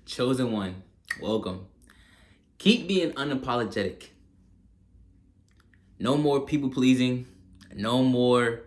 Chosen one, welcome. Keep being unapologetic. No more people pleasing. No more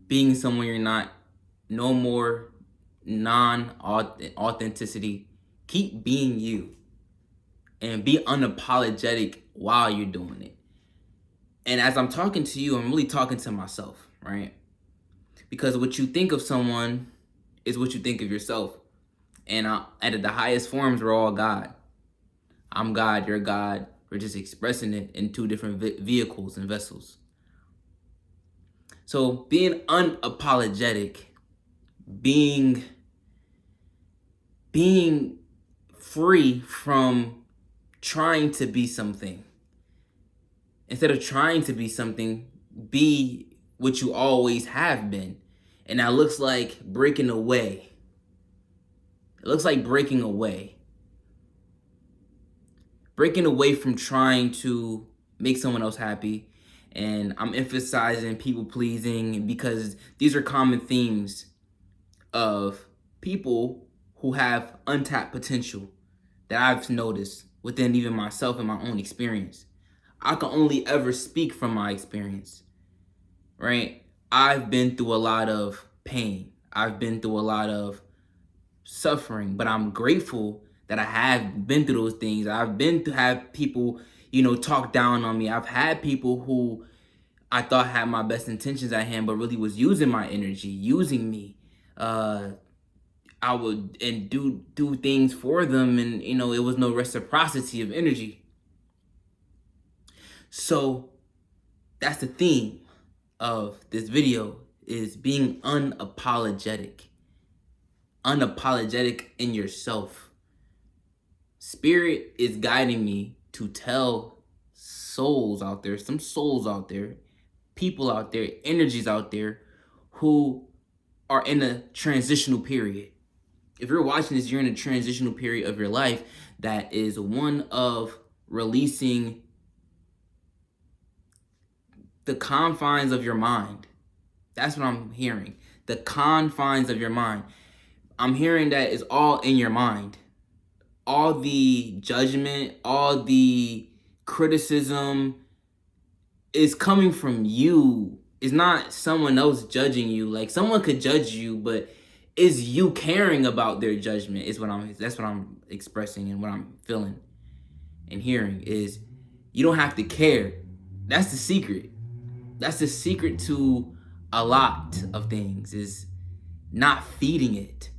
being someone you're not. No more non-authenticity. Keep being you and be unapologetic while you're doing it. And as I'm talking to you, I'm really talking to myself, right? Because what you think of someone is what you think of yourself. And at the highest forms, we're all God. I'm God, you're God. We're just expressing it in two different vehicles and vessels. So being unapologetic, being free from trying to be something. Instead of trying to be something, be what you always have been. And that looks like breaking away. It looks like breaking away. Breaking away from trying to make someone else happy. And I'm emphasizing people pleasing because these are common themes of people who have untapped potential that I've noticed within even myself and my own experience. I can only ever speak from my experience, right? I've been through a lot of pain. I've been through a lot of suffering, but I'm grateful that I have been through those things. I've been to have people, talk down on me. I've had people who I thought had my best intentions at hand, but really was using my energy, using me. I would and do things for them, and it was no reciprocity of energy. So that's the theme of this video, is being unapologetic. Unapologetic in yourself. Spirit is guiding me to tell souls out there, some souls out there, people out there, energies out there who are in a transitional period. If you're watching this, you're in a transitional period of your life that is one of releasing the confines of your mind. That's what I'm hearing. The confines of your mind. I'm hearing that it's all in your mind. All the judgment, all the criticism is coming from you. It's not someone else judging you. Like, someone could judge you, but is you caring about their judgment that's what I'm expressing, and what I'm feeling and hearing is you don't have to care. That's the secret. That's the secret to a lot of things, is not feeding it.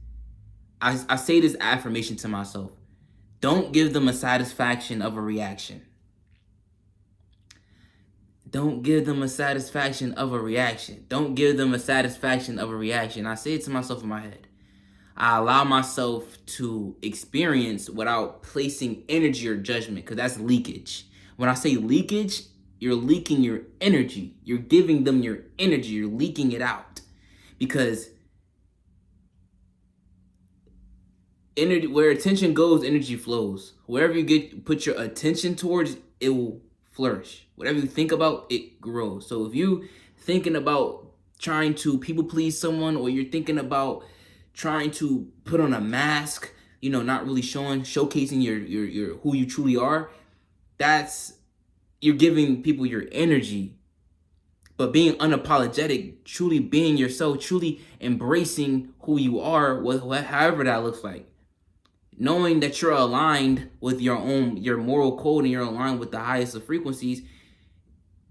I say this affirmation to myself. Don't give them a satisfaction of a reaction. Don't give them a satisfaction of a reaction. Don't give them a satisfaction of a reaction. I say it to myself in my head. I allow myself to experience without placing energy or judgment, because that's leakage. When I say leakage, you're leaking your energy. You're giving them your energy. You're leaking it out. Because energy, where attention goes, energy flows. Wherever you put your attention towards, it will flourish. Whatever you think about, it grows. So if you thinking about trying to people please someone, or you're thinking about trying to put on a mask, not really showcasing your who you truly are, you're giving people your energy. But being unapologetic, truly being yourself, truly embracing who you are, however that looks like. Knowing that you're aligned with your moral code, and you're aligned with the highest of frequencies,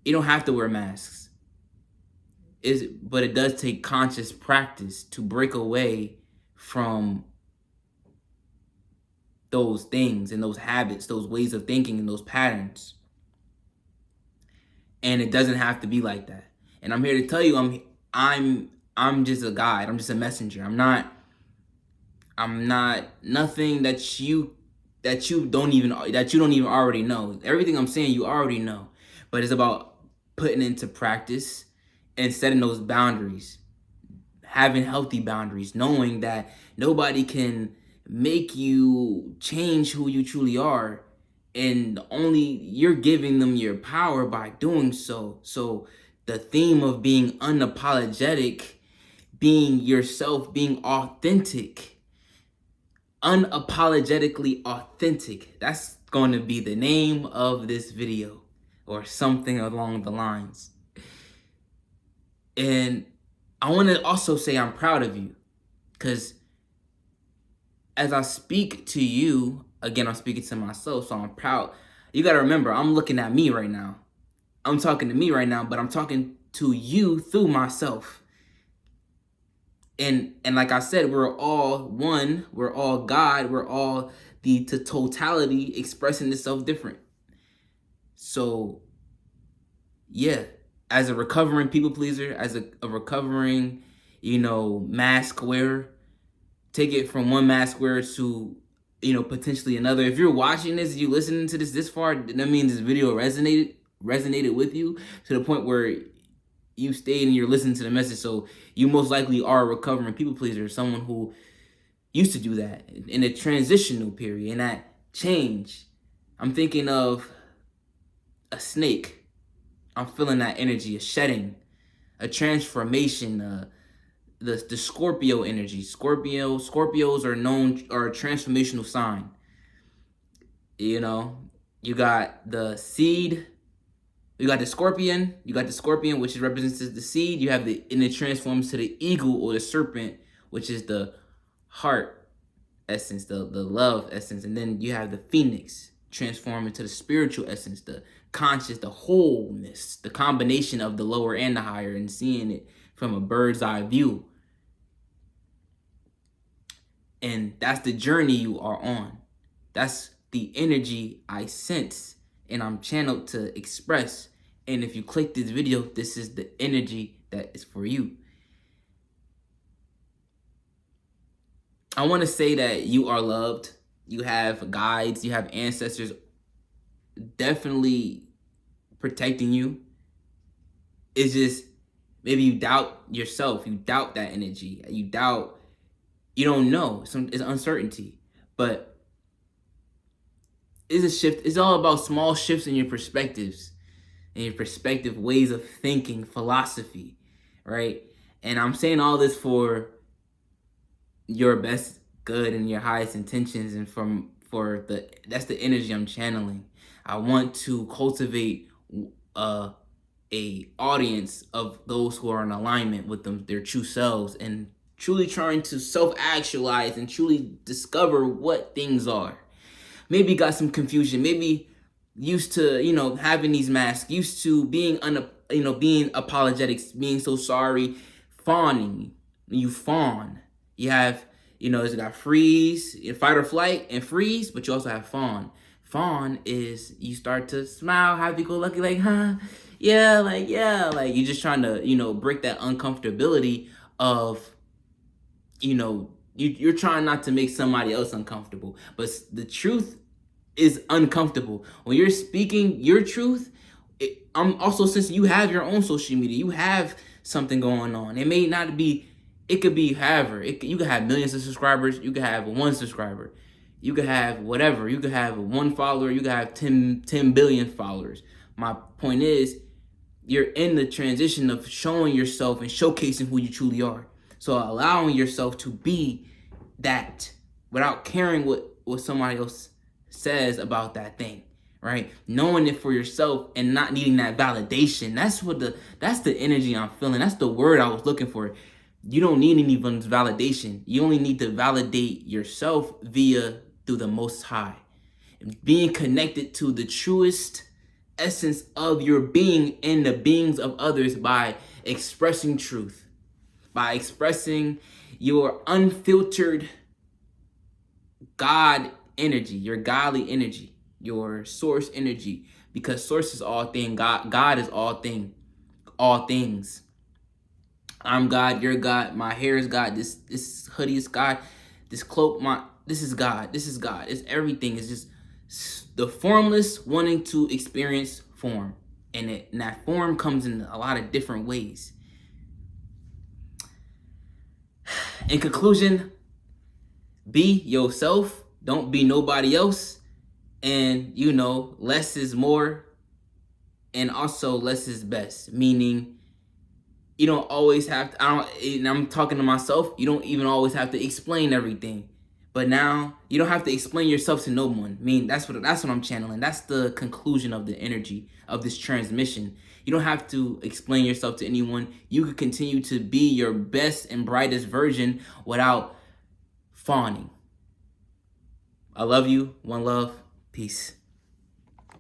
you don't have to wear masks. But it does take conscious practice to break away from those things and those habits, those ways of thinking and those patterns. And it doesn't have to be like that. And I'm here to tell you, I'm just a guide. I'm just a messenger. I'm not nothing that you don't even already know. Everything I'm saying you already know. But it's about putting into practice and setting those boundaries. Having healthy boundaries, knowing that nobody can make you change who you truly are, and only you're giving them your power by doing so. So the theme of being unapologetic, being yourself, being authentic, unapologetically authentic. That's going to be the name of this video, or something along the lines. And I want to also say I'm proud of you, because as I speak to you, again, I'm speaking to myself, so I'm proud. You got to remember, I'm looking at me right now. I'm talking to me right now, but I'm talking to you through myself. And like I said, we're all one, we're all God, we're all the totality expressing itself different. So yeah, as a recovering people pleaser, as a recovering, mask wearer, take it from one mask wearer to, potentially another. If you're watching this, you listening to this far, that means this video resonated with you to the point where you stayed and you're listening to the message. So you most likely are a recovering people pleaser, someone who used to do that in a transitional period, in that change. I'm thinking of a snake. I'm feeling that energy, a shedding, a transformation, the Scorpio energy. Scorpios are a transformational sign. You got the seed. You got the scorpion. Which represents the seed. You have and it transforms to the eagle or the serpent, which is the heart essence, the love essence. And then you have the phoenix, transform into the spiritual essence, the conscious, the wholeness, the combination of the lower and the higher, and seeing it from a bird's eye view. And that's the journey you are on. That's the energy I sense and I'm channeled to express. And if you click this video, this is the energy that is for you. I want to say that you are loved. You have guides, you have ancestors definitely protecting you. It's just maybe you doubt yourself. You doubt that energy. You don't know. It's uncertainty. But it's a shift. It's all about small shifts in your perspectives, in your perspective, ways of thinking, philosophy, right? And I'm saying all this for your best good and your highest intentions, and that's the energy I'm channeling. I want to cultivate a audience of those who are in alignment with their true selves, and truly trying to self-actualize and truly discover what things are. Maybe got some confusion, maybe used to, having these masks, used to being being apologetic, being so sorry, fawning. You fawn. You have, it's got freeze, fight or flight, and freeze, but you also have fawn. Fawn is you start to smile, happy-go-lucky, like, huh? Yeah, like you're just trying to, break that uncomfortability of, you're trying not to make somebody else uncomfortable. But the truth is uncomfortable. When you're speaking your truth, I'm also, since you have your own social media, you have something going on. It may not be, it could be however. You could have millions of subscribers. You could have one subscriber. You could have whatever. You could have one follower. You could have 10 billion followers. My point is, you're in the transition of showing yourself and showcasing who you truly are. So allowing yourself to be that without caring what somebody else says about that thing, right? Knowing it for yourself and not needing that validation. That's the energy I'm feeling. That's the word I was looking for. You don't need anyone's validation. You only need to validate yourself through the Most High. Being connected to the truest essence of your being and the beings of others by expressing truth, by expressing your unfiltered God energy, your godly energy, your source energy, because source is all thing, God is all things. I'm God, you're God, my hair is God, this hoodie is God, this cloak, this is God, it's everything. It's just the formless wanting to experience form, and that form comes in a lot of different ways. In conclusion, be yourself, don't be nobody else, and less is more, and also less is best, meaning you don't always have to, and I'm talking to myself, you don't even always have to explain everything, But now you don't have to explain yourself to no one. I mean, that's what I'm channeling. That's the conclusion of the energy of this transmission. You don't have to explain yourself to anyone. You could continue to be your best and brightest version without fawning. I love you. One love. Peace.